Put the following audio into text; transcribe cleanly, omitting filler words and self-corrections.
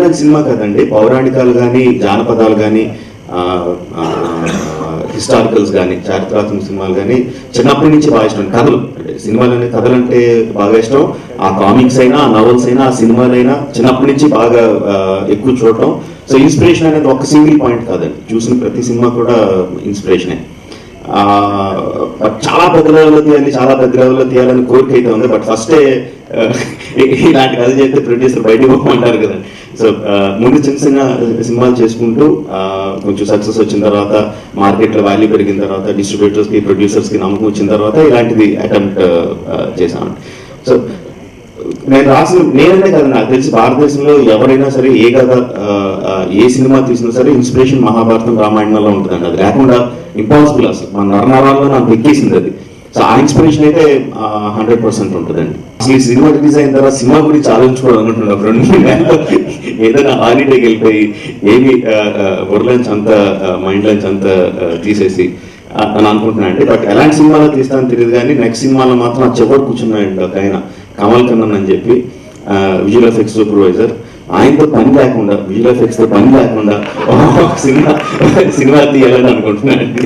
Cinema కదండి, పౌరాణికాలు కానీ జానపదాలు కానీ హిస్టారికల్స్ కానీ చారిత్రాత్మక సినిమాలు కానీ చిన్నప్పటి నుంచి బాగా ఇష్టం. కథలు అంటే సినిమాలు కథలు అంటే బాగా ఇష్టం. ఆ కామిక్స్ అయినా ఆ నవల్స్ అయినా ఆ సినిమాలైనా చిన్నప్పటి నుంచి బాగా ఎక్కువ చూడటం. సో ఇన్స్పిరేషన్ అనేది ఒక సింగిల్ పాయింట్ కాదండి, చూసిన ప్రతి సినిమా కూడా ఇన్స్పిరేషనే. చాలా పెద్ద లెవెల్లో తీయాలి, చాలా పెద్ద లెవెల్లో తీయాలని కోరిక అయితే ఉంది. బట్ ఫస్టే ఇలాంటి కథ చేస్తే ప్రొడ్యూసర్ బయటకు పోమంటారు కదండి. సో ముందు చిన్న చిన్న సినిమాలు చేసుకుంటూ కొంచెం సక్సెస్ వచ్చిన తర్వాత, మార్కెట్లో వాల్యూ పెరిగిన తర్వాత, డిస్ట్రిబ్యూటర్స్కి ప్రొడ్యూసర్స్కి నమ్మకం వచ్చిన తర్వాత ఇలాంటిది అటెంప్ట్ చేశాను. సో నేను నేననే కదా, నాకు తెలిసి భారతదేశంలో ఎవరైనా సరే ఏ కథ ఏ సినిమా తీసినా సరే ఇన్స్పిరేషన్ మహాభారతం రామాయణంలో ఉంటుందండి. అది లేకుండా ఇంపాసిబుల్. అసలు మన నరనరాల్లో నాకు ఎక్కేసింది అది. సో ఆ ఇన్స్పిరేషన్ అయితే 100% ఉంటుందండి. అసలు ఈ సినిమా రిలీజ్ అయిన తర్వాత సినిమా గురించి ఆలోచించుకోవాలనుకుంటున్నాను. 2-3 నెలలు ఏదైనా హాలిడేకి వెళ్ళిపోయి ఏమి బుర్రలోంచి అంతా మైండ్లోంచి అంతా తీసేసి అని అనుకుంటున్నాను అండి. బట్ ఎలాంటి సినిమాలో తీస్తానని తెలియదు కానీ నెక్స్ట్ సినిమాలో మాత్రం ఆ చివరి కూర్చున్నాడు ఒక ఆయన, కమల్ కన్నన్ అని చెప్పి, విజువల్ ఎఫెక్ట్స్ సూపర్వైజర్. ఆయనతో పని లేకుండా, విజువల్ ఎఫెక్ట్స్తో పని లేకుండా సినిమా తీయాలని అనుకుంటున్నాను అండి.